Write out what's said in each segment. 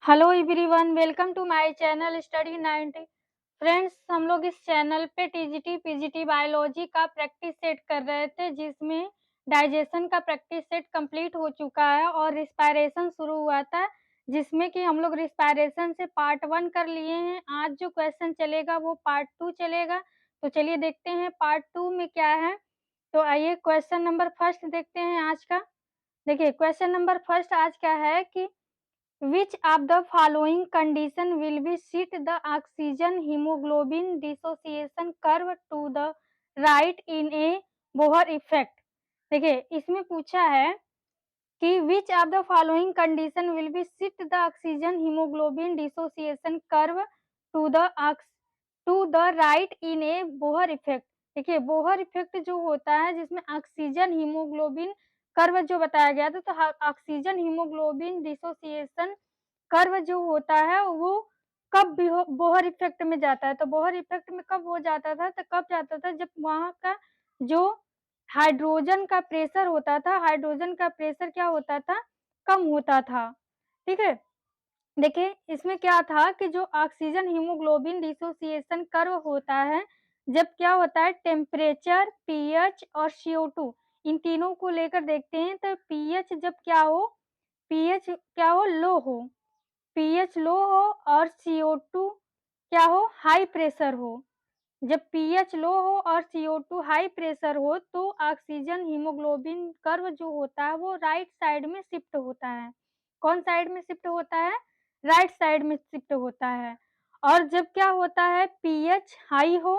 Hello everyone, welcome to my channel study 90। Friends, हम लोग इस चैनल पे टीजीटी पीजीटी बायोलॉजी का प्रैक्टिस सेट कर रहे थे, जिसमें डाइजेशन का प्रैक्टिस सेट कंप्लीट हो चुका है और रिस्पायरेशन शुरू हुआ था, जिसमें कि हम लोग रिस्पायरेशन से पार्ट 1 कर लिए हैं। आज जो क्वेश्चन चलेगा वो पार्ट 2 चलेगा। तो चलिए देखते हैं पार्ट 2 में क्या है। तो आइए क्वेश्चन नंबर फर्स्ट देखते हैं आज का। देखिए क्वेश्चन नंबर फर्स्ट आज क्या है कि which of the following condition will be shift the oxygen hemoglobin dissociation curve to the right in a Bohr effect। देखिए इसमें पूछा है कि which of the following condition will be shift the oxygen hemoglobin dissociation curve to the right in a Bohr effect। देखिए Bohr effect जो होता है जिसमें ऑक्सीजन हीमोग्लोबिन कर्व जो बताया गया था, तो ऑक्सीजन हीमोग्लोबिन डिसोसिएशन कर्व जो होता है वो कब बोहर इफेक्ट में जाता है। तो बोहर इफेक्ट में कब हो जाता था, तो कब जाता था जब वहाँ का जो हाइड्रोजन का प्रेशर होता था, हाइड्रोजन का प्रेशर क्या होता था, कम होता था। ठीक है, देखिए इसमें क्या था कि जो ऑक्सीजन हीमोग्लोबिन डिसोसिएशन कर्व होता है, जब क्या होता है टेम्परेचर, पीएच और CO2 इन तीनों को लेकर देखते हैं। तो पीएच जब क्या हो, पीएच क्या हो, लो हो, पीएच लो हो और CO2 क्या हो, हाई प्रेशर हो। जब पीएच लो हो और CO2 हाई प्रेशर हो तो ऑक्सीजन हीमोग्लोबिन कर्व जो होता है वो राइट साइड में शिफ्ट होता है। कौन साइड में शिफ्ट होता है, राइट साइड में शिफ्ट होता है। और जब क्या होता है पीएच हाई हो,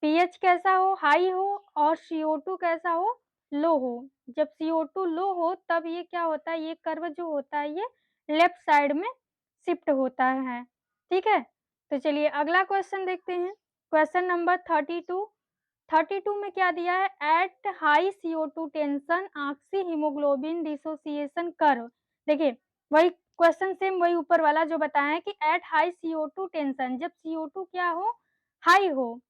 पीएच कैसा हो, हाई हो और CO2 कैसा हो, लो हो। जब CO2 लो हो तब ये क्या होता है, ये कर्व जो होता है ये लेफ्ट साइड में शिफ्ट होता है। ठीक है, तो चलिए अगला क्वेश्चन देखते हैं। Question number 32। 32 में क्या दिया है, at high CO2 tension oxy haemoglobin dissociation curve. देखिए वही क्वेश्चन सेम वही ऊपर वाला जो बताया है कि एट हाई CO2 टेंशन, जब CO2 क्या हो, हाई हो,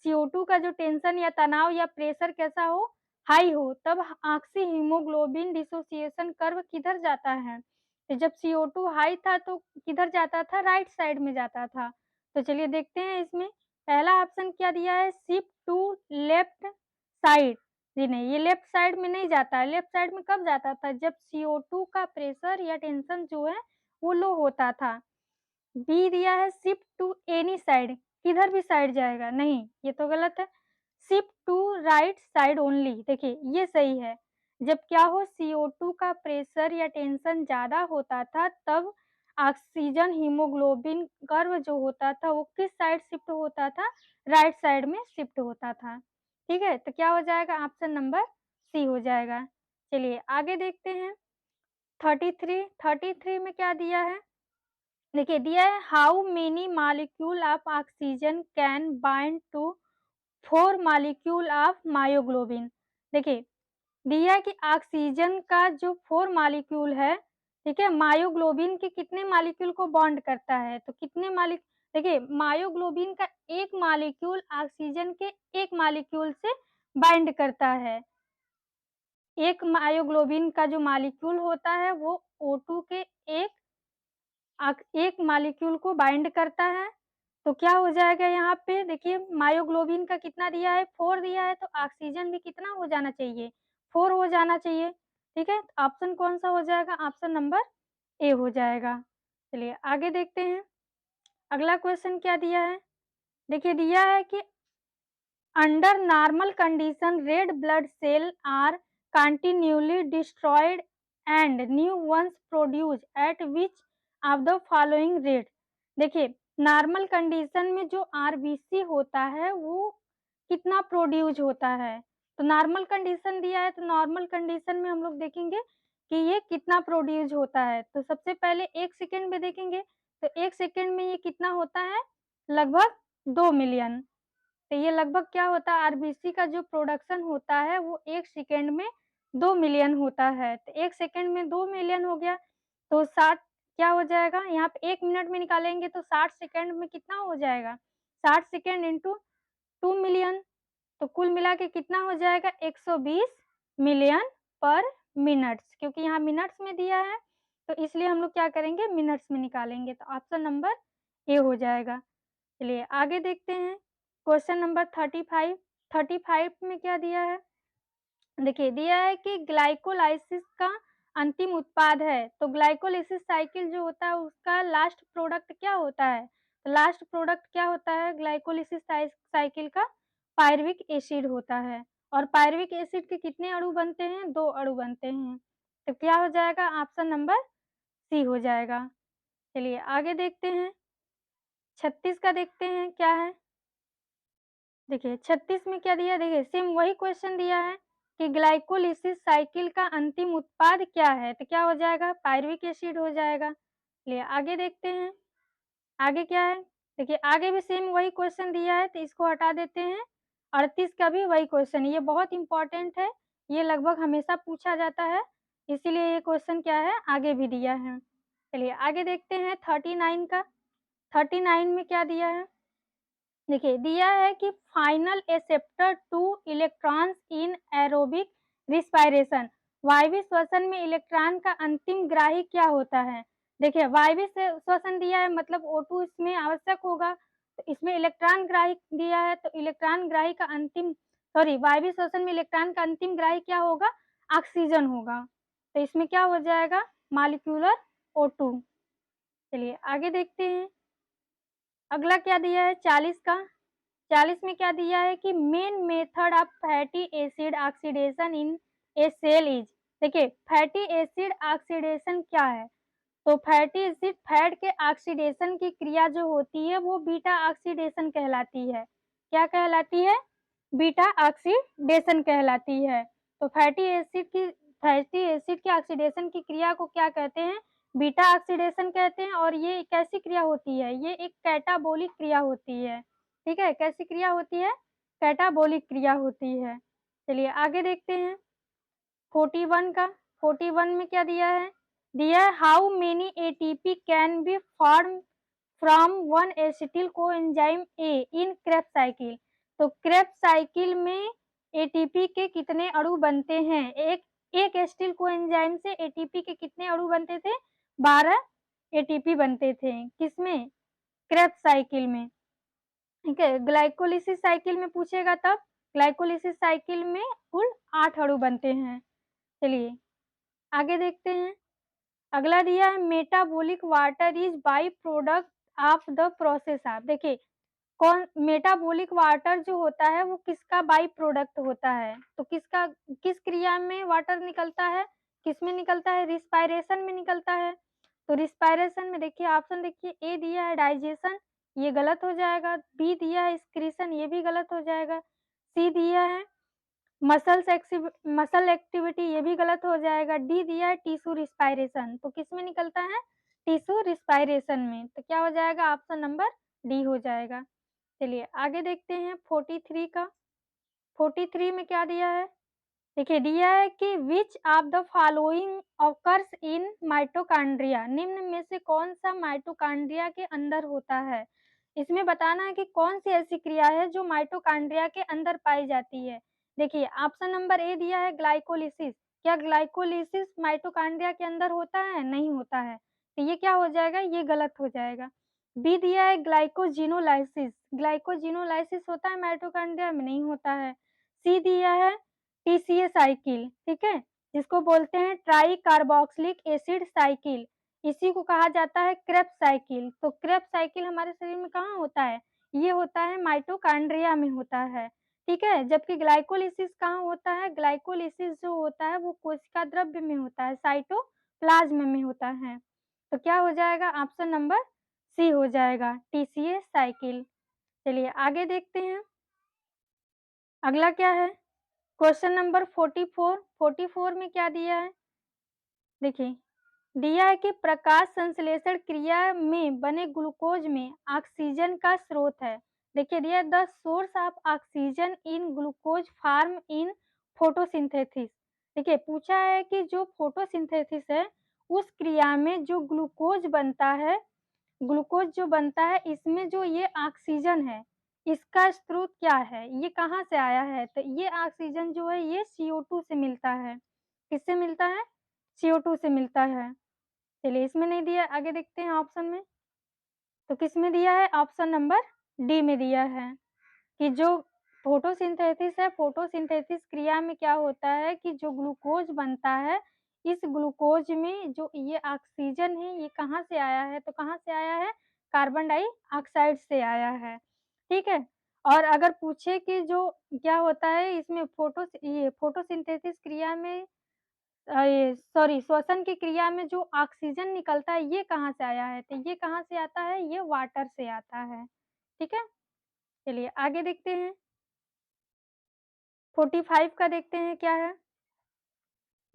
CO2 का जो टेंशन या तनाव या प्रेशर कैसा हो, हाई हो, तब ऑक्सी हीमोग्लोबिन डिसोसिएशन कर्व किधर जाता है। तो जब CO2 हाई था तो किधर जाता था, राइट साइड में जाता था। तो चलिए देखते हैं इसमें पहला ऑप्शन क्या दिया है, शिफ्ट टू लेफ्ट साइड। जी नहीं, ये लेफ्ट साइड में नहीं जाता है। लेफ्ट साइड में कब जाता था, जब CO2 का प्रेशर या टेंशन जो है वो लो होता था। बी दिया है शिफ्ट टू एनी साइड, किधर भी साइड जाएगा, नहीं ये तो गलत है। Shift to right side only, देखिए ये सही है। जब क्या हो, CO2 का प्रेशर या टेंशन ज़्यादा होता था तब ऑक्सीजन हीमोग्लोबिन कर्व जो होता था वो किस साइड शिफ्ट होता था, राइट साइड में शिफ्ट होता था। ठीक है, तो क्या हो जाएगा, ऑप्शन नंबर सी हो जाएगा। चलिए आगे देखते हैं। 33 में क्या दिया है, देखिए दिया है how many molecule of oxygen can bind to 4 molecule of myoglobin. देखिए दिया है कि ऑक्सीजन का जो 4 मॉलिक्यूल है, ठीक है, मायोग्लोबिन के कितने मॉलिक्यूल को बॉन्ड करता है, तो कितने देखिए मायोग्लोबिन का एक मॉलिक्यूल ऑक्सीजन के एक मॉलिक्यूल से बाइंड करता है। एक मायोग्लोबिन का जो मॉलिक्यूल होता है वो O2 के एक एक मॉलिक्यूल को बाइंड करता है। तो क्या हो जाएगा यहाँ पे, देखिए मायोग्लोबिन का कितना दिया है, 4 दिया है, तो ऑक्सीजन भी कितना हो जाना चाहिए, 4 हो जाना चाहिए। ठीक है, ऑप्शन कौन-सा हो जाएगा, ऑप्शन नंबर ए हो जाएगा। चलिए आगे देखते हैं, अगला क्वेश्चन क्या दिया है। देखिए दिया है कि under normal condition red blood cell are continuously destroyed and new ones produced at which of the following rate. देखिए नॉर्मल कंडीशन में जो आरबीसी होता है वो कितना प्रोड्यूस होता है। तो नॉर्मल कंडीशन दिया है, तो नॉर्मल कंडीशन में हम लोग देखेंगे कि ये कितना प्रोड्यूस होता है। तो सबसे पहले 1 सेकंड में देखेंगे, तो 1 सेकंड में ये कितना होता है, लगभग 2 मिलियन। तो ये लगभग क्या होता है, आरबीसी का जो प्रोडक्शन होता है वो 1 सेकंड में 2 मिलियन होता है। तो 1 सेकंड में 2 मिलियन हो गया, तो 60 क्या हो जाएगा, यहाँ पे 1 मिनट में निकालेंगे तो 60 सेकंड में कितना हो जाएगा, 60 सेकंड इंटू 2 मिलियन, तो कुल मिला के कितना हो जाएगा, 120 मिलियन पर मिनट्स, क्योंकि यहाँ मिनट्स में दिया है तो इसलिए हम लोग क्या करेंगे, मिनट्स में निकालेंगे, तो ऑप्शन नंबर ए हो जाएगा। चलिए आगे देखते हैं, क्वेश्चन नंबर 35। 35 में क्या दिया है? देखिए दिया है कि ग्लाइकोलाइसिस का अंतिम उत्पाद है, तो ग्लाइकोलाइसिस साइकिल जो होता है उसका लास्ट प्रोडक्ट क्या होता है? तो लास्ट प्रोडक्ट क्या होता है ग्लाइकोलाइसिस साइकिल का? पायरुविक एसिड होता है। और पायरुविक एसिड के कितने अणु बनते हैं? 2 अणु बनते हैं। तो क्या हो जाएगा? ऑप्शन नंबर सी हो जाएगा। चलिए आगे देखते हैं, 36 का देखते हैं क्या है? देखिए 36 में क्या दिया है? देखिए सेम वही क्वेश्चन दिया है कि ग्लाइकोलाइसिस साइकिल का अंतिम उत्पाद क्या है? तो क्या हो जाएगा? पायरुविक एसिड हो जाएगा। चलिए आगे देखते हैं, आगे क्या है? देखिए आगे भी सेम वही क्वेश्चन दिया है, तो इसको हटा देते हैं। 38 का भी वही क्वेश्चन, ये बहुत इम्पोर्टेंट है, ये लगभग हमेशा पूछा जाता है, इसीलिए ये क्वेश्चन क्या है आगे भी दिया है। चलिए आगे देखते हैं 39 का। 39 में क्या दिया है? देखिए दिया है कि final acceptor two electrons in aerobic respiration, वायवीय श्वसन में इलेक्ट्रॉन का अंतिम ग्राही क्या होता है? देखिए वायवीय श्वसन दिया है मतलब O2 इसमें आवश्यक होगा, तो इसमें इलेक्ट्रॉन ग्राही दिया है, तो इलेक्ट्रॉन ग्राही का अंतिम वायवीय श्वसन में इलेक्ट्रॉन का अंतिम ग्राही क्या होगा? ऑक्सीजन होगा, तो इसमें क्या हो जाएगा? Molecular O2। चलिए आगे देखते हैं, अगला क्या दिया है 40 का। 40 में क्या दिया है कि main method of fatty acid oxidation in a cell is. देखिए फैटी एसिड ऑक्सीडेशन क्या है? तो फैटी एसिड फैट के ऑक्सीडेशन की क्रिया जो होती है वो बीटा ऑक्सीडेशन कहलाती है। क्या कहलाती है? बीटा ऑक्सीडेशन कहलाती है। तो फैटी एसिड की ऑक्सीडेशन की क्रिया को क्या कहते हैं? बीटा ऑक्सीडेशन कहते हैं। और ये कैसी क्रिया होती है? ये एक कैटाबोलिक क्रिया होती है। ठीक है, कैसी क्रिया होती है? कैटाबोलिक क्रिया होती है। चलिए आगे देखते हैं 41 का। 41 में क्या दिया है? दिया है how many ATP can be form from one acetyl coenzyme A in Krebs cycle. तो क्रेब्स साइकिल में एटीपी के कितने अणु बनते हैं? एक एसिटिल कोएंजाइम से एटीपी के कितने अणु बनते थे? 12 एटीपी बनते थे। किसमें? क्रेब्स साइकिल में। ठीक है, ग्लाइकोलिसिस साइकिल में पूछेगा तब। ग्लाइकोलिसिस साइकिल में कुल 8 अणु बनते हैं। चलिए आगे देखते हैं, अगला दिया है metabolic water is by product of the process of. देखिए कौन मेटाबॉलिक वाटर जो होता है वो किसका बाई प्रोडक्ट होता है? तो किसका, किस क्रिया में वाटर निकलता है? किस में निकलता है? रिस्पायरेशन में निकलता है। तो रिस्पायरेशन में देखिए ऑप्शन देखिए, ए दिया है डाइजेशन, ये गलत हो जाएगा। बी दिया है एक्सक्रीशन, ये भी गलत हो जाएगा। सी दिया है मसल एक्टिविटी, ये भी गलत हो जाएगा। डी दिया है टिश्यू रिस्पायरेशन, तो किस में निकलता है? टिश्यू रिस्पायरेशन में, तो क्या हो जाएगा? ऑप्शन नंबर डी हो जाएगा। चलिए आगे देखते हैं 43 का। 43 में क्या दिया है? देखिए दिया है कि which of the following occurs in mitochondria, निम्न में से कौन सा माइटोकॉन्ड्रिया के अंदर होता है? इसमें बताना है कि कौन सी ऐसी क्रिया है जो माइटोकॉन्ड्रिया के अंदर पाई जाती है। देखिए ऑप्शन नंबर ए दिया है ग्लाइकोलिसिस, क्या ग्लाइकोलिसिस माइटोकॉन्ड्रिया के अंदर होता है? नहीं होता है, तो ये क्या हो जाएगा? ये गलत हो जाएगा। बी दिया है ग्लाइकोजिनोलाइसिस, ग्लाइकोजिनोलाइसिस होता है माइटोकॉन्ड्रिया में? नहीं होता है। सी दिया है टीसीए साइकिल, ठीक है, जिसको बोलते हैं ट्राई कार्बोक्सिलिक एसिड साइकिल, इसी को कहा जाता है क्रेब्स साइकिल। तो क्रेब्स साइकिल हमारे शरीर में कहाँ होता है? ये होता है माइटोकॉन्ड्रिया में होता है। ठीक है, जबकि ग्लाइकोलिसिस कहाँ होता है? ग्लाइकोलिसिस जो होता है वो कोशिका द्रव्य में होता है, साइटोप्लाज्म में होता है। तो क्या हो जाएगा? ऑप्शन नंबर सी हो जाएगा, टीसीए साइकिल। चलिए आगे देखते हैं, अगला क्या है? Question number 44। 44 में क्या दिया है? देखिए दिया है कि प्रकाश संश्लेषण क्रिया में बने ग्लूकोज में ऑक्सीजन का स्रोत है। देखिए दिया है the source of oxygen in glucose form in photosynthesis. देखिए पूछा है कि जो फोटोसिंथेसिस है उस क्रिया में जो ग्लूकोज बनता है, ग्लूकोज जो बनता है इसमें जो ये ऑक्सीजन है इसका स्रोत क्या है? ये कहाँ से आया है? तो ये ऑक्सीजन जो है ये CO2 से मिलता है। किससे मिलता है? CO2 से मिलता है। चलिए इसमें नहीं दिया, आगे देखते हैं ऑप्शन में। तो किसमें दिया है? ऑप्शन नंबर डी में दिया है कि जो फोटोसिंथेसिस है, फोटोसिंथेसिस क्रिया में क्या होता है कि जो ग्लूकोज़ बनता है, इस ग्लूकोज़ में जो ये ऑक्सीजन है, ये कहाँ से आया है? तो कहाँ से आया है? कार्बन डाइऑक्साइड से आया है, ठीक है? और अगर पूछे कि जो क्या होता है इसमें ये फोटोसिंथेसिस क्रिया में ये सॉरी श्वसन की क्रिया में जो ऑक्सीजन निकलता है, ये कहाँ से आया है? तो ये कहाँ से आता है? ये वाटर से आता है, ठीक है? चलिए आगे देखते हैं। 45 का देखते हैं क्या है?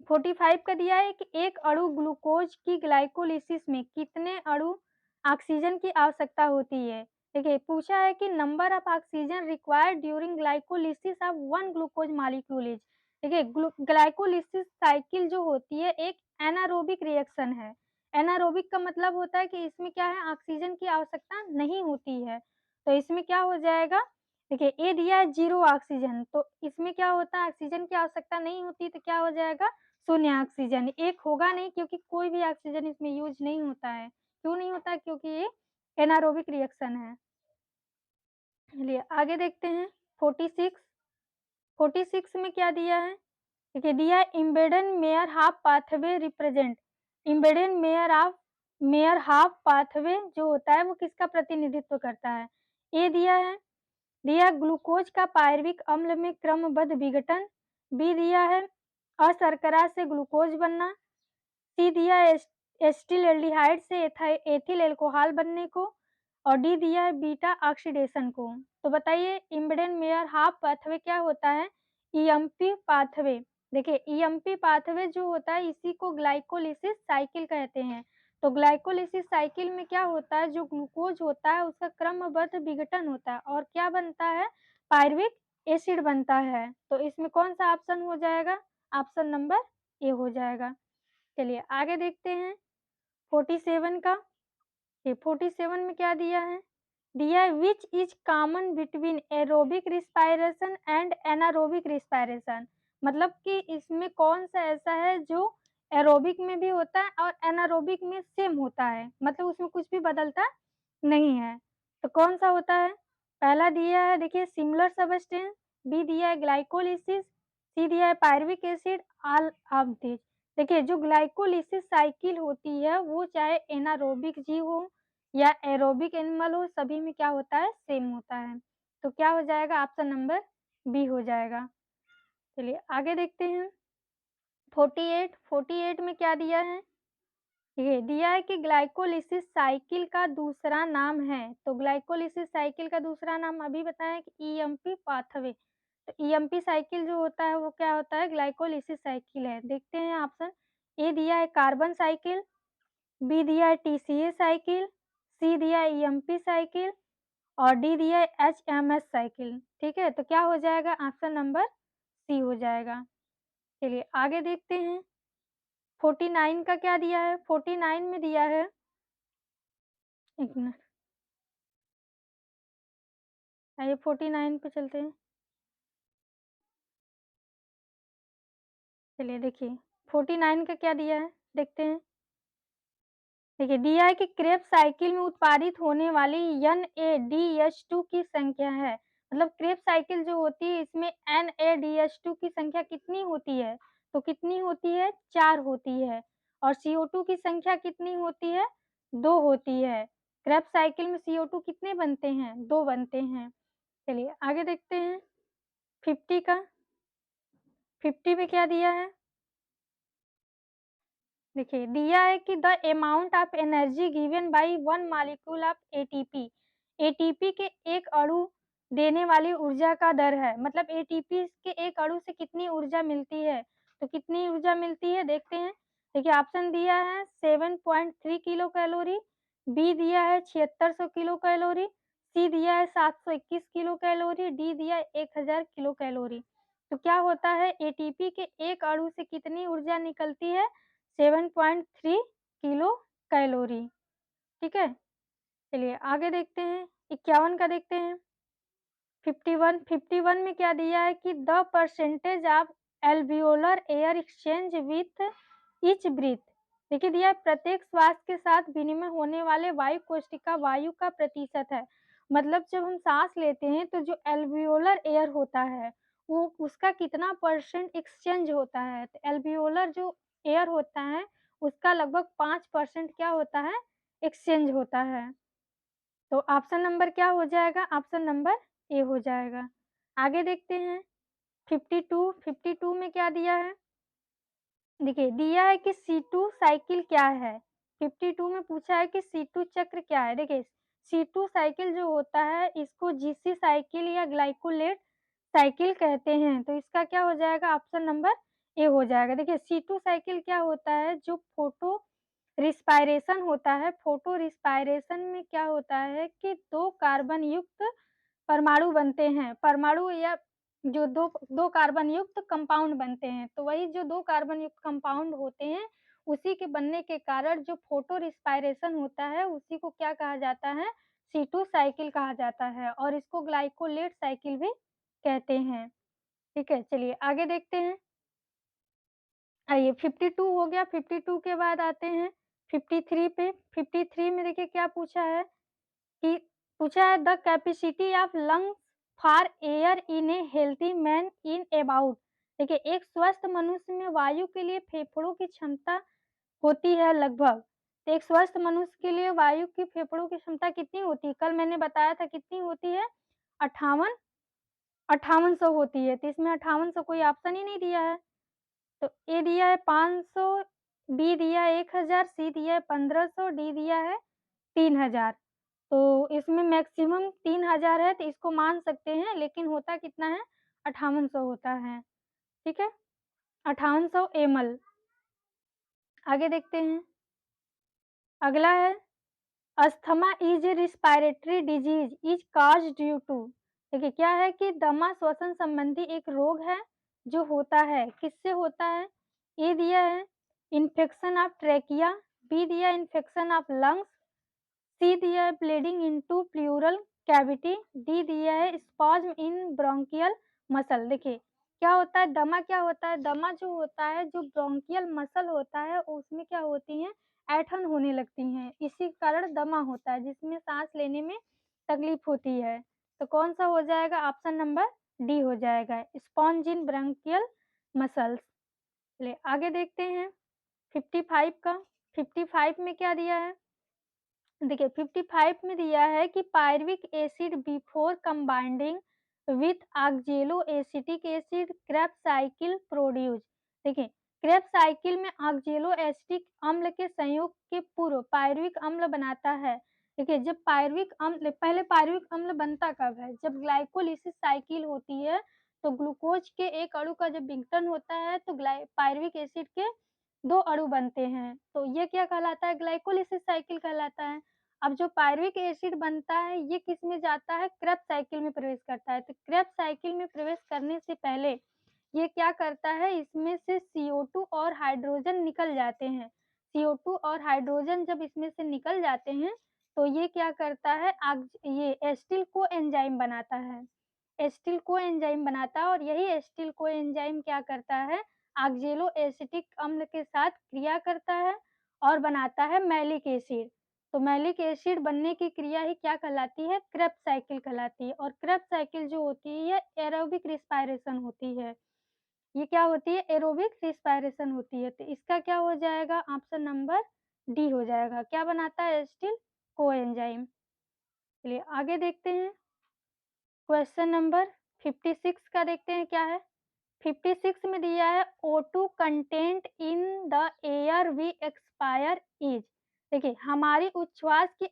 45 का दिया है कि एक अणु ग्लूकोज की ग्लाइकोलिसिस में कितने अणु ऑक्सीजन की आवश्यकता होती है? देखिए पूछा है कि number of oxygen required during glycolysis of one glucose molecule is. देखिए ग्लाइकोलिसिस साइकिल जो होती है एक एनारोबिक रिएक्शन है। एनारोबिक का मतलब होता है कि इसमें क्या है ऑक्सीजन की आवश्यकता नहीं होती है। तो इसमें क्या हो जाएगा? देखिए ए दिया है 0 ऑक्सीजन, तो इसमें क्या होता है ऑक्सीजन की आवश्यकता नहीं होती तो क्या हो जाएगा? शून्य ऑक्सीजन, एक होगा नहीं क्योंकि कोई भी ऑक्सीजन इसमें यूज़ नहीं होता है। क्यों नहीं होता है? क्योंकि ये एनारोबिक रिएक्शन है। चलिए आगे देखते हैं 46। 46 में क्या दिया है? देखिए दिया है Embden Meyerhof pathway represent. Embden Meyerhof pathway जो होता है वो किसका प्रतिनिधित्व करता है? ए दिया ग्लूकोज का पायरुविक अम्ल में क्रमबद्ध विघटन। बी दिया है अशर्करा से ग्लूकोज बनना। सी दिया है एसिटिल एल्डिहाइड से एथिल एल्कोहल बनने को। और डी दिया है बीटा ऑक्सीडेशन को। तो बताइए इम्बेडेन मेयर हाफ पाथवे क्या होता है? EMP pathway. देखिए ईएमपी पाथवे जो होता है इसी को ग्लाइकोलिसिस साइकिल कहते हैं। तो ग्लाइकोलिसिस साइकिल में क्या होता है जो ग्लूकोज होता है उसका क्रमबद्ध विघटन होता है और क्या बनता है? पायरुविक एसिड बनता है। तो इसमें कौन सा ऑप्शन हो जाएगा? ऑप्शन नंबर ए हो जाएगा। चलिए आगे देखते हैं 47 का। ये 47 में क्या दिया है? दिया है which is common between aerobic respiration and anaerobic respiration. मतलब कि इसमें कौन सा ऐसा है जो एरोबिक में भी होता है और एनारोबिक में सेम होता है, मतलब उसमें कुछ भी बदलता नहीं है। तो कौन सा होता है? पहला दिया है देखिए सिमिलर सबस्टेंस, बी दिया है ग्लाइकोलिसिस, सी दिया है pyruvic acid, all of this. देखिए जो ग्लाइकोलिसिस साइकिल होती है वो चाहे एनारोबिक जीव हो या एरोबिक एनिमल हो, सभी में क्या होता है? सेम होता है। तो क्या हो जाएगा? ऑप्शन नंबर बी हो जाएगा। चलिए आगे देखते हैं 48। 48 में क्या दिया है? ये दिया है कि ग्लाइकोलिसिस साइकिल का दूसरा नाम है। तो ग्लाइकोलिसिस साइकिल का दूसरा नाम अभी बताया कि ईएमपी पाथवे। तो ईएमपी साइकिल जो होता है वो क्या होता है? ग्लाइकोलिसिस साइकिल है। देखते हैं ऑप्शन। ए दिया है कार्बन साइकिल, बी दिया है टीसीए साइकिल, सी दिया है ईएमपी साइकिल और डी दिया है एचएमएस साइकिल। ठीक है, तो क्या हो जाएगा? ऑप्शन नंबर सी हो जाएगा। चलिए आगे देखते हैं 49 का क्या दिया है? 49 में दिया है, एक मिनट, आइए 49 पे चलते हैं। चलिए देखिए 49 का क्या दिया है, देखते हैं। देखिए दिया है कि क्रेब्स साइकिल में उत्पादित होने वाली NADH2 की संख्या है। मतलब क्रेब्स साइकिल जो होती है इसमें NADH2 की संख्या कितनी होती है? तो कितनी होती है? 4 होती है। और CO2 की संख्या कितनी होती है? 2 होती है। क्रेब्स साइकिल में CO2 कितने बनते हैं? 2 बनते हैं। चलिए आगे देखते हैं 50 का। 50 में क्या दिया है? देखिए दिया है कि the amount of energy given by one molecule of ATP. ATP के एक अणु देने वाली ऊर्जा का दर है। मतलब एटीपी के एक अणु से कितनी ऊर्जा मिलती है? तो कितनी ऊर्जा मिलती है देखते हैं। देखिए ऑप्शन दिया है 7.3 किलो कैलोरी, बी दिया है 7600 किलो कैलोरी, सी दिया है 721 किलो कैलोरी, डी दिया है 1000 किलो कैलोरी। तो क्या होता है एटीपी के एक अणु से कितनी ऊर्जा निकलती है? 7.3 किलो कैलोरी। ठीक है, चलिए आगे देखते हैं 51 का देखते हैं। 51 में क्या दिया है कि the percentage of alveolar air exchange with each breath. देखिए दिया है प्रत्येक श्वास के साथ विनिमय होने वाले वायु कोशिका वायु का प्रतिशत है। मतलब जब हम साँस लेते हैं तो जो एल्वियोलर एयर होता है, वो उसका कितना परसेंट एक्सचेंज होता है। तो एल्वियोलर जो एयर होता है, उसका लगभग 5% क्या होता है, एक्सचेंज होता है। तो ऑप्शन नंबर क्या हो जाएगा? ऑप्शन नंबर ए हो जाएगा। आगे देखते हैं 52 में क्या दिया है? देखिए, दिया है कि C2 साइकिल क्या है? 52 में पूछा है कि C2 चक्र क्या है? देखिए, C2 साइकिल जो होता है, इसको GC साइकिल या ग्लाइकोलेट साइकिल कहते हैं। तो इसका क्या हो जाएगा? ऑप्शन नंबर ए हो जाएगा। देखिए, C2 साइकिल क्या होता है? जो फोटो रिस्पायरेशन होता है, फोटो रिस्पायरेशन में क्या होता है कि 2 कार्बन युक्त परमाणु बनते हैं। परमाणु या जो 2 कार्बन युक्त कंपाउंड बनते हैं, तो वही जो 2 कार्बन युक्त कंपाउंड होते हैं, उसी के बनने के कारण जो फोटो रिस्पायरेशन होता है, उसी को क्या कहा जाता है? C2 साइकिल कहा जाता है और इसको ग्लाइकोलेट साइकिल भी कहते हैं। ठीक है, चलिए आगे देखते हैं। आइए 52 हो गया, 52 के बाद आते हैं 53 पे। 53 में देखिए क्या पूछा है कि पूछा है the capacity of lungs for air in A healthy man in about. देखिए एक स्वस्थ मनुष्य में वायु के लिए फेफड़ों की क्षमता होती है लगभग। तो एक स्वस्थ मनुष्य के लिए वायु की फेफड़ों की क्षमता कितनी होती है? कल मैंने बताया था कितनी होती है? 58 5800 होती है। तो इसमें 5800 कोई ऑप्शन ही नहीं दिया है। तो ए दिया है 500, बी दिया है 1000, सी दिया है 1500, डी दिया है 3000। तो इसमें मैक्सिमम 3000 है तो इसको मान सकते हैं, लेकिन होता कितना है? 5800 होता है। ठीक है? 5800 एमएल। आगे देखते हैं। अगला है asthma is a respiratory disease is caused due to. देखिए क्या है कि दमा श्वसन संबंधी एक रोग है जो होता है, किससे होता है? ए दिया है इन्फेक्शन ऑफ ट्रैकिया, बी दिया है इन्फेक्शन ऑफ लंग्स, सी दिया है bleeding into pleural cavity, D दिया है स्पॉज्म इन ब्रोंकियल मसल। देखिए क्या होता है? दमा क्या होता है? दमा जो होता है, जो ब्रोंकियल मसल होता है, उसमें क्या होती हैं? ऐंठन होने लगती हैं, इसी कारण दमा होता है, जिसमें सांस लेने में तकलीफ होती है। तो कौन सा हो जाएगा? ऑप्शन नंबर डी हो जाएगा, स्पॉन्ज इन ब्रोंकियल मसल्स। चलिए आगे देखते हैं 55 का। 55 में क्या दिया है? देखिए 55 में दिया है कि pyruvic acid before combining with oxaloacetic acid Krebs cycle produce. देखिए क्रेब्स साइकिल में ऑक्जेलो एसिटिक अम्ल के संयोग के पूर्व पायरुविक अम्ल बनाता है। देखिए जब पायरुविक अम्ल पहले पायरुविक अम्ल बनता कब है? जब ग्लाइकोलिसिस साइकिल होती है, तो ग्लूकोज के एक अणु का जब विघटन होता है तो पायरुविक एसिड के 2 अणु बनते हैं, तो ये क्या कहलाता है? ग्लाइकोलिसिस साइकिल कहलाता है। अब जो पायरुविक एसिड बनता है, ये किसमें जाता है? क्रेब्स साइकिल में प्रवेश करता है। तो क्रेब्स साइकिल में प्रवेश करने से पहले ये क्या करता है? इसमें से CO2 और हाइड्रोजन निकल जाते हैं। CO2 और हाइड्रोजन जब इसमें से निकल जाते हैं, तो ये क्या करता है? ये एसिटिल कोएंजाइम बनाता है। एसिटिल कोएंजाइम बनाता है और यही एसिटिल कोएंजाइम क्या करता है? ऑक्जेलो एसिटिक अम्ल के साथ क्रिया करता है और बनाता है मैलिक एसिड। तो मैलिक एसिड बनने की क्रिया ही क्या कहलाती है? क्रेब्स साइकिल कहलाती है और क्रेब्स साइकिल जो होती है ये एरोबिक रिस्पायरेशन होती है। ये क्या होती है? एरोबिक रिस्पायरेशन होती है। तो इसका क्या हो जाएगा? ऑप्शन नंबर डी हो जाएगा। क्या बनाता है? Acetyl coenzyme. चलिए आगे देखते हैं। क्वेश्चन नंबर 56 का देखते हैं क्या है? 56 में दिया है O2 content in the air we expire is. देखिए हमारी उच्छ्वास की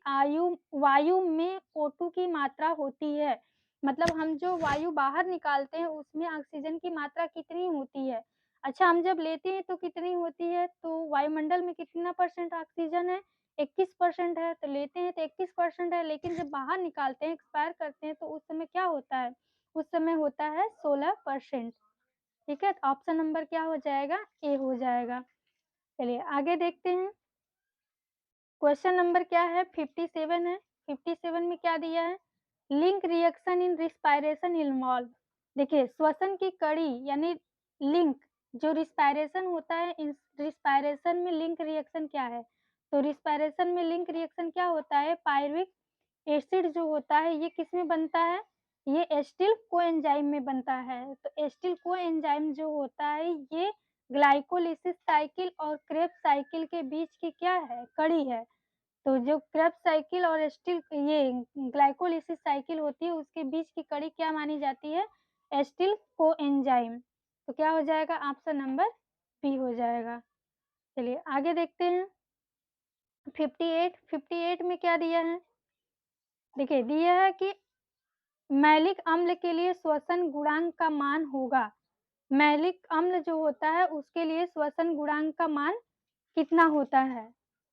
वायु में O2 की मात्रा होती है। मतलब हम जो वायु बाहर निकालते हैं उसमें ऑक्सीजन की मात्रा कितनी होती है? अच्छा हम जब लेते हैं तो कितनी होती है? तो वायुमंडल में कितना परसेंट ऑक्सीजन है? 21% है। तो लेते हैं तो 21% है, लेकिन जब बाहर निकालते हैं, एक्सपायर करते हैं, तो उस समय क्या होता है? उस समय होता है 16%। ठीक है, तो ऑप्शन नंबर क्या हो जाएगा? ए हो जाएगा। चलिए आगे देखते हैं। क्वेश्चन नंबर क्या है? 57 है। 57 में क्या दिया है? Link reaction in respiration involve. देखिए श्वसन की कड़ी यानी लिंक जो रिस्पायरेशन होता है, इस रिस्पायरेशन में लिंक रिएक्शन क्या है? तो रिस्पायरेशन में लिंक रिएक्शन क्या होता है? पायरुविक एसिड जो होता है ये किसमें बनता है? ये एसिटिल कोएंजाइम में बनता है। तो एसिटिल कोएंजाइम जो होता है ये ग्लाइकोलिसिस साइकिल और क्रेब्स साइकिल के बीच की क्या है? कड़ी है। तो जो क्रेब्स साइकिल और एसिटिल ये ग्लाइकोलिसिस साइकिल होती है उसके बीच की कड़ी क्या मानी जाती है? Acetyl coenzyme. तो क्या हो जाएगा? ऑप्शन नंबर बी हो जाएगा। चलिए आगे देखते हैं। 58 में क्या दिया है? देखिए दिया है कि मैलिक अम्ल के लिए श्वसन गुणांक का मान होगा। मैलिक अम्ल जो होता है उसके लिए श्वसन गुणांक का मान कितना होता है?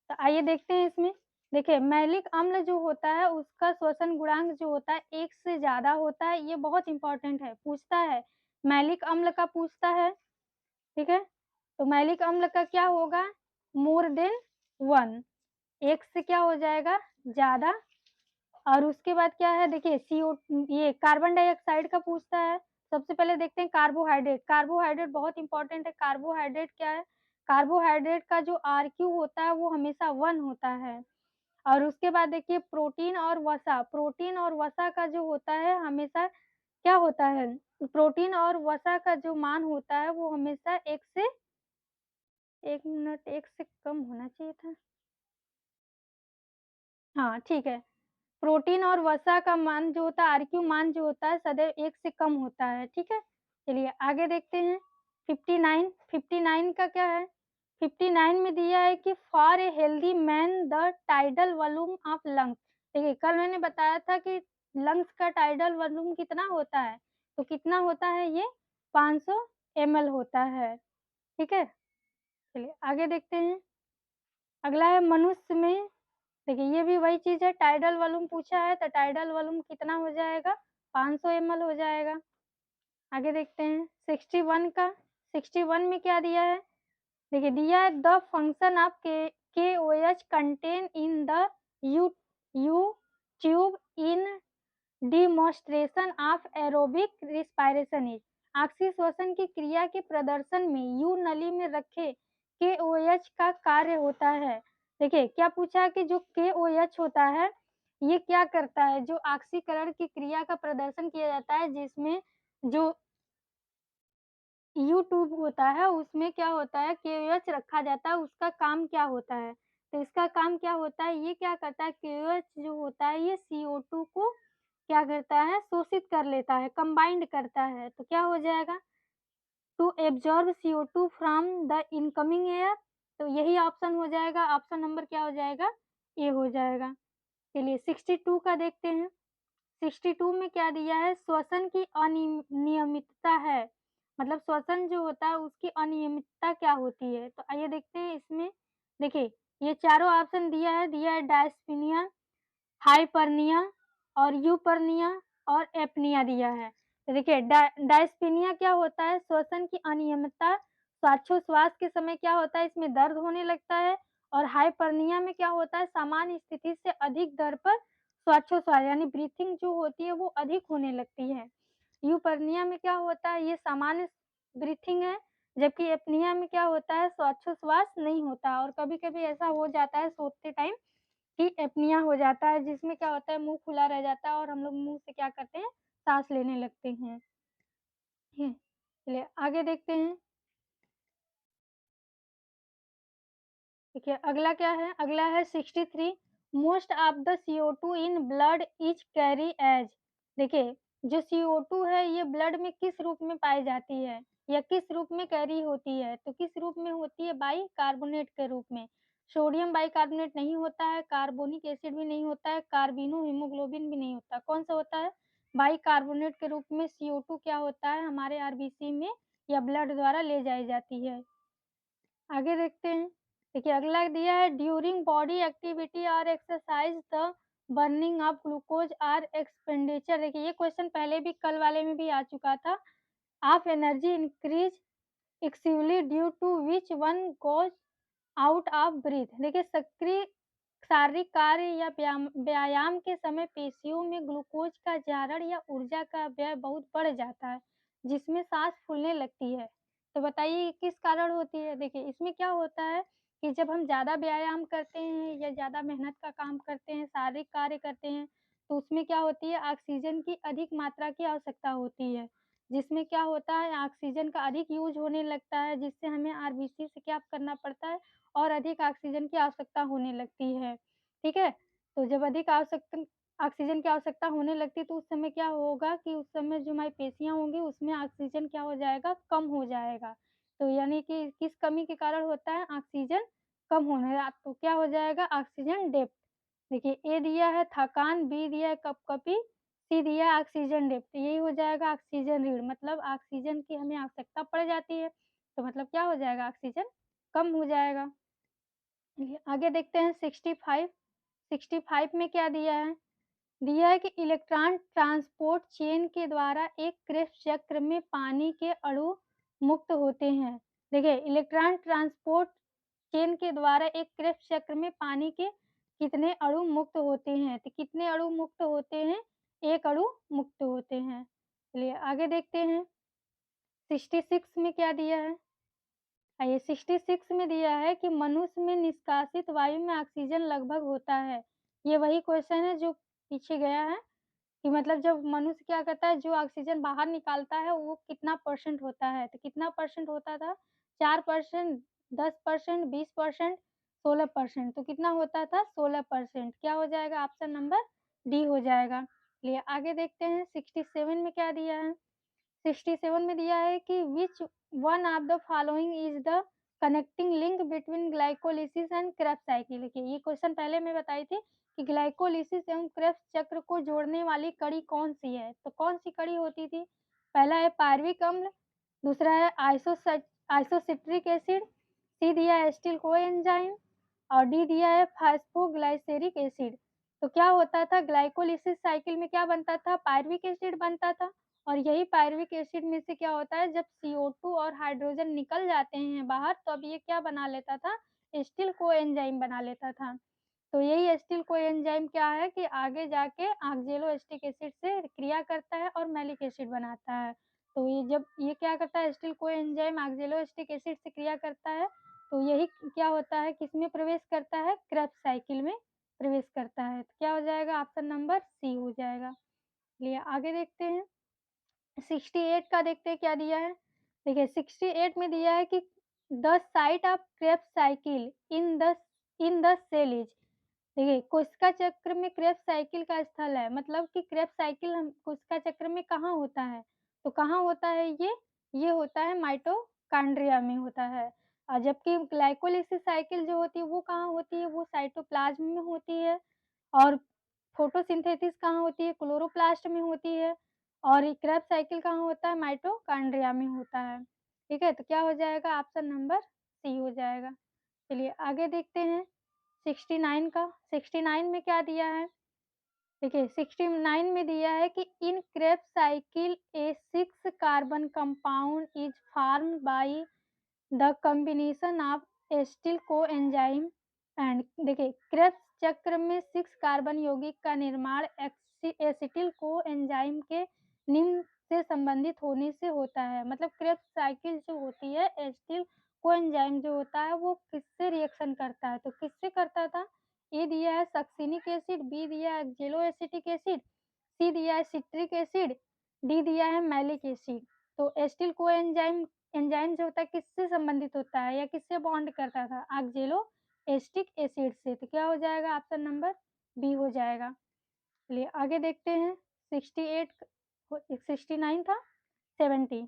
तो आइए देखते हैं इसमें। देखिए मैलिक अम्ल जो होता है उसका श्वसन गुणांक जो होता है 1 से ज़्यादा होता है, ये बहुत इम्पोर्टेंट है, पूछता है। मैलिक अम्ल का पूछता है, ठीक है? तो मैलिक अम्ल का क्या होगा? मोर देन 1, 1 से क्या हो जाएगा? ज़्यादा। और उसके बाद क्या है देखिए ये कार्बन डाइऑक्साइड का पूछता है। सबसे पहले देखते हैं कार्बोहाइड्रेट। कार्बोहाइड्रेट बहुत इम्पोर्टेंट है। कार्बोहाइड्रेट क्या है? कार्बोहाइड्रेट का जो आरक्यू होता है वो हमेशा 1 होता है। और उसके बाद देखिए प्रोटीन और वसा। प्रोटीन और वसा का जो होता है हमेशा क्या होता है? प्रोटीन और वसा का जो मान होता है वो हमेशा 1 से 1 मिनट 1 से कम होना चाहिए था। हाँ, ठीक है। प्रोटीन और वसा का मान जो होता है आरक्यू मान जो होता है सदैव 1 से कम होता है, ठीक है? चलिए आगे देखते हैं 59 का क्या है? 59 में दिया है कि for a healthy man the tidal volume of lungs. देखिए कल मैंने बताया था कि लंग्स का टाइडल वॉल्यूम कितना होता है? तो कितना होता है ये? 500 ml होता है, ठीक है? चलिए आगे देखते हैं। अगला है मनुष्य में। देखिए ये भी वही चीज़ है, टाइडल वॉल्यूम पूछा है तो टाइडल वॉल्यूम कितना हो जाएगा? 500 ml हो जाएगा। आगे देखते हैं 61 का। 61 में क्या दिया है? देखिए दिया है the function of KOH contain in the you you tube in demonstration of aerobic respiration is. आपसी श्वसन की क्रिया के प्रदर्शन में यू नली में रखे KOH का कार्य होता है। देखिए क्या पूछा है कि जो KOH होता है ये क्या करता है? जो ऑक्सीकरण की क्रिया का प्रदर्शन किया जाता है जिसमें जो यू ट्यूब होता है उसमें क्या होता है KOH रखा जाता है, उसका काम क्या होता है? तो इसका काम क्या होता है? ये क्या करता है KOH जो होता है ये CO2 को क्या करता है? शोषित कर लेता है, कंबाइंड करता है। तो क्या हो जाएगा? To absorb CO2 from the incoming air. तो यही ऑप्शन हो जाएगा, ऑप्शन नंबर क्या हो जाएगा? ए हो जाएगा। चलिए 62 का देखते हैं। 62 में क्या दिया है? श्वसन की नियमितता है। मतलब श्वसन जो होता है उसकी अनियमितता क्या होती है? तो आइए देखते हैं इसमें। देखिए ये चारों ऑप्शन दिया है डायस्पिनिया, हाइपर्निया और यूपर्निया और एपनिया दिया है। तो देखिए डायस्पिनिया क्या होता है? श्वसन की अनियमितता, श्वासोच्छ्वास के समय क्या होता है? इसमें दर्द होने लगता है। और हाइपर्निया में क्या होता है? सामान्य स्थिति से अधिक दर पर श्वासोच्छ्वास यानी ब्रीथिंग जो होती है वो अधिक होने लगती है। यूपर्निया में क्या होता है? ये सामान्य ब्रीथिंग है, जबकि एपनिया में क्या होता है? श्वासोच्छ्वास नहीं होता और कभी-कभी ऐसा हो जाता है सोते टाइम कि एपनिया हो जाता है जिसमें क्या होता है मुँह खुला रह जाता है और हम लोग मुँह से क्या करते हैं? साँस लेने लगते हैं। चलिए आगे देखते हैं। देखिए अगला क्या है? अगला है 63 most of the CO2 in blood is carry as. देखिए जो CO2 है ये ब्लड में किस रूप में पाई जाती है या किस रूप में कैरी होती है? तो किस रूप में होती है? बाइकार्बोनेट के रूप में। सोडियम बाइकार्बोनेट नहीं होता है, कार्बोनिक एसिड भी नहीं होता है, कार्बिनो हीमोग्लोबिन भी नहीं होता। कौन सा होता है? बाइकार्बोनेट के रूप में CO2 क्या होता है? हमारे आरबीसी में या ब्लड द्वारा ले जाई जाती है। आगे देखते हैं। देखिए अगला दिया है ड्यूरिंग बॉडी एक्टिविटी और exercise the burning of glucose are expenditure. देखिए ये क्वेश्चन पहले भी कल वाले में भी आ चुका था। Of energy increase excessively due to which one goes out of breath. देखिए सक्रिय शारीरिक कार्य या व्यायाम के समय पेशियों में ग्लूकोज का जारण या ऊर्जा का व्यय बहुत बढ़ जाता है जिसमें सांस फूलने लगती है। तो बताइए किस कारण होती है? देखिए, इसमें क्या होता है कि जब हम ज़्यादा व्यायाम करते हैं या ज़्यादा मेहनत का काम करते हैं, शारीरिक कार्य करते हैं, तो उसमें क्या होती है ऑक्सीजन की अधिक मात्रा की आवश्यकता होती है। जिसमें क्या होता है ऑक्सीजन का अधिक यूज़ होने लगता है, जिससे हमें आरबीसी से क्या करना पड़ता है और अधिक ऑक्सीजन की आवश्यकता होने लगती है। ठीक है? तो जब अधिक ऑक्सीजन की आवश्यकता होने लगती है तो उस समय क्या होगा कि उस समय जो मांसपेशियाँ होंगी उसमें ऑक्सीजन क्या हो जाएगा कम हो जाएगा। तो यानी कि किस कमी के कारण होता है ऑक्सीजन कम होने तो क्या हो जाएगा ऑक्सीजन डेप्थ। देखिए ए दिया है थकान, बी दिया है कँपकँपी, सी दिया है ऑक्सीजन डेप्थ। यही हो जाएगा ऑक्सीजन रीड मतलब ऑक्सीजन की हमें आवश्यकता पड़ जाती है। तो मतलब क्या हो जाएगा ऑक्सीजन कम हो जाएगा। चलिए आगे देखते हैं 65 65 में क्या दिया है कि इलेक्ट्रॉन ट्रांसपोर्ट चेन के द्वारा एक क्रेब्स चक्र में पानी के अणु मुक्त होते हैं। देखिए इलेक्ट्रॉन ट्रांसपोर्ट चेन के द्वारा एक क्रेब्स चक्र में पानी के कितने अणु मुक्त होते हैं? तो कितने अणु मुक्त होते हैं? 1 अणु मुक्त होते हैं। चलिए आगे देखते हैं 66 में क्या दिया है? ये 66 में दिया है कि मनुष्य में निष्कासित वायु में ऑक्सीजन लगभग होता है। ये वही क्वेश्चन है जो पीछे गया है कि मतलब जब मनुष्य क्या करता है, जो ऑक्सीजन बाहर निकालता है वो कितना परसेंट होता है? तो कितना परसेंट होता था? 4%, 10%, 20%, 16% तो कितना होता था? 16% क्या हो जाएगा? ऑप्शन नंबर डी हो जाएगा। चलिए आगे देखते हैं 67 में क्या दिया है? 67 में दिया है कि which one of the following is the connecting link between glycolysis and Krebs cycle. देखिए ये क्वेश्चन पहले मैं बताई थी कि ग्लाइकोलिसिस एवं क्रेब्स चक्र को जोड़ने वाली कड़ी कौन-सी है? तो कौन-सी कड़ी होती थी? पहला है पायरुविक अम्ल, दूसरा है आइसोसिट्रिक एसिड, सी दिया है एसिटिल कोएंजाइम और डी दिया है फास्फोग्लाइसेरिक एसिड। तो क्या होता था ग्लाइकोलिसिस साइकिल में क्या बनता था? पायरुविक एसिड बनता था और यही पायरुविक एसिड में से क्या होता है जब CO2 और हाइड्रोजन निकल जाते हैं बाहर तो अब ये क्या बना लेता था? एसिटिल कोएंजाइम बना लेता था। तो यही एसिटिल कोएंजाइम क्या है कि आगे जाके ऑक्ज़ैलोएसिटिक एसिड से क्रिया करता है और मैलिक एसिड बनाता है। तो ये जब ये क्या करता है एसिटिल कोएंजाइम ऑक्ज़ैलोएसिटिक एसिड से क्रिया करता है, तो यही क्या होता है किसमें प्रवेश करता है? क्रेब्स साइकिल में प्रवेश करता है। तो क्या हो जाएगा? ऑप्शन नंबर सी हो जाएगा। चलिए आगे देखते हैं। 68 का देखते हैं क्या दिया है? देखिए 68 में दिया है कि the site of Krebs cycle in the cell is. देखिए कोशिका चक्र में क्रेब्स साइकिल का स्थल है मतलब कि क्रेब्स साइकिल हम कोशिका चक्र में कहाँ होता है? तो कहाँ होता है ये? ये होता है माइटोकॉन्ड्रिया में होता है। जबकि ग्लाइकोलिसिस साइकिल जो होती है वो कहाँ होती है? वो साइटोप्लाज़्म में होती है और फोटोसिंथेसिस कहाँ होती है? क्लोरोप्लास्ट में होती है और ये क्रेब्स साइकिल कहाँ होता है? माइटोकॉन्ड्रिया में होता है। ठीक है? तो क्या हो जाएगा? ऑप्शन नंबर सी हो जाएगा। चलिए आगे देखते हैं 69 का। 69 में क्या दिया है? देखिए 69 में दिया है कि in Krebs cycle a 6 carbon compound is formed by the combination of acetyl coenzyme and देखिए क्रेब्स चक्र में 6 कार्बन यौगिक का निर्माण एसिटिल कोएंजाइम के निम्न से संबंधित होने से होता है। मतलब क्रेब्स साइकिल जो होती है एसिटिल कोएंजाइम जो होता है वो किससे रिएक्शन करता है? तो किससे करता था? ए दिया है सक्सिनिक एसिड, बी दिया है एक्जेलोएसिटिक एसिड, सी दिया है सिट्रिक एसिड, डी दिया है मैलिक एसिड। तो एसिटिल कोएंजाइम एंजाइम जो होता है किससे संबंधित होता है या किससे बॉन्ड करता था? ऑक्ज़ैलोएसिटिक एसिड से। तो क्या हो जाएगा? ऑप्शन नंबर बी हो जाएगा। चलिए आगे देखते हैं 68 69 था 70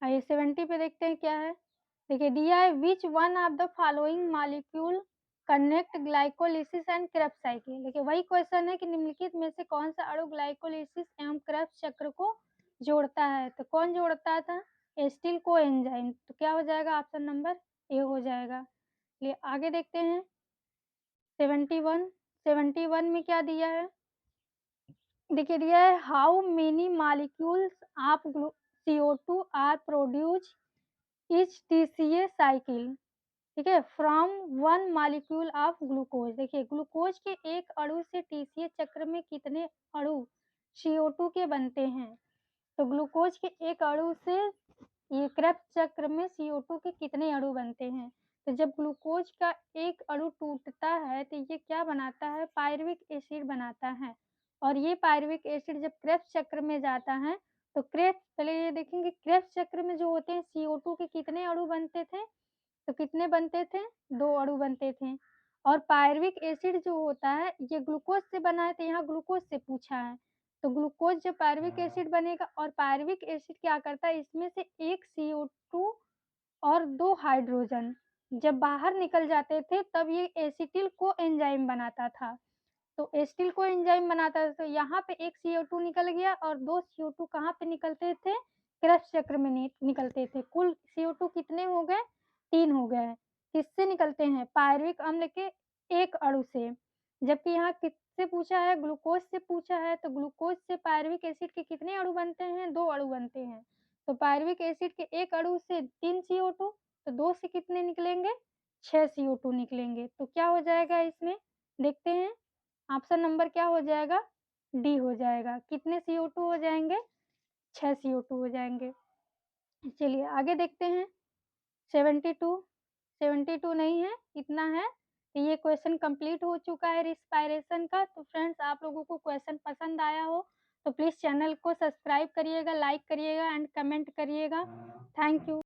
आइए 70 पे देखते हैं क्या है? देखिए दिया है which one of the following molecule connect glycolysis and Krebs cycle. देखिए वही क्वेश्चन है कि निम्नलिखित में से कौन सा अणु ग्लाइकोलिसिस एवं क्रेब्स चक्र को जोड़ता है? तो कौन जोड़ता था? Acetyl coenzyme. तो क्या हो जाएगा? ऑप्शन नंबर ए हो जाएगा। चलिए आगे देखते हैं 71 71 में क्या दिया है? देखिए दिया है how many molecules of CO2 are produced each TCA cycle. ठीक है? From one molecule of glucose. देखिए ग्लूकोज के एक अणु से TCA चक्र में कितने अणु CO2 के बनते हैं? तो ग्लूकोज के एक अणु से ये क्रेब्स चक्र में CO2 के कितने अणु बनते हैं? तो जब ग्लूकोज का एक अणु टूटता है तो ये क्या बनाता है? पायरुविक एसिड बनाता है। और ये पायरुविक एसिड जब क्रेब्स चक्र में जाता है तो क्रेब्स पहले ये देखेंगे क्रेब्स चक्र में जो होते हैं CO2 के कितने अणु बनते थे? तो कितने बनते थे? 2 अणु बनते थे। और पायरुविक एसिड जो होता है ये ग्लूकोज से बना है तो यहाँ ग्लूकोज से पूछा है। तो ग्लूकोज जब पायरुविक एसिड बनेगा और पायरुविक एसिड क्या करता है इसमें से एक CO2 और 2 हाइड्रोजन जब बाहर निकल जाते थे तब ये एसिटिल कोएंजाइम बनाता था। तो एसिटिल कोएंजाइम बनाता था तो यहाँ पे एक CO2 निकल गया और 2 CO2 कहाँ पे निकलते थे? क्रेब्स चक्र में निकलते थे। कुल CO2 कितने हो गए? 3 हो गए। किससे निकलते हैं? पायरुविक अम्ल के एक अणु से। जबकि यहाँ किससे पूछा है? ग्लूकोज से पूछा है तो ग्लूकोज से पायरुविक एसिड के कितने अणु बनते हैं? 2 अणु बनते हैं। तो पायरुविक एसिड के एक अणु से 3 CO2 तो 2 से कितने निकलेंगे? 6 CO2 निकलेंगे। तो क्या हो जाएगा इसमें? देखते हैं। ऑप्शन नंबर क्या हो जाएगा? डी हो जाएगा। कितने CO2 हो जाएँगे? 6 CO2 हो जाएँगे। चलिए आगे देखते हैं 72 72 नहीं है, इतना है। ये क्वेश्चन कंप्लीट हो चुका है रिस्पायरेशन का। तो फ्रेंड्स आप लोगों को क्वेश्चन पसंद आया हो तो प्लीज़ चैनल को सब्सक्राइब करिएगा, लाइक करिएगा एंड कमेंट करिएगा। Thank you.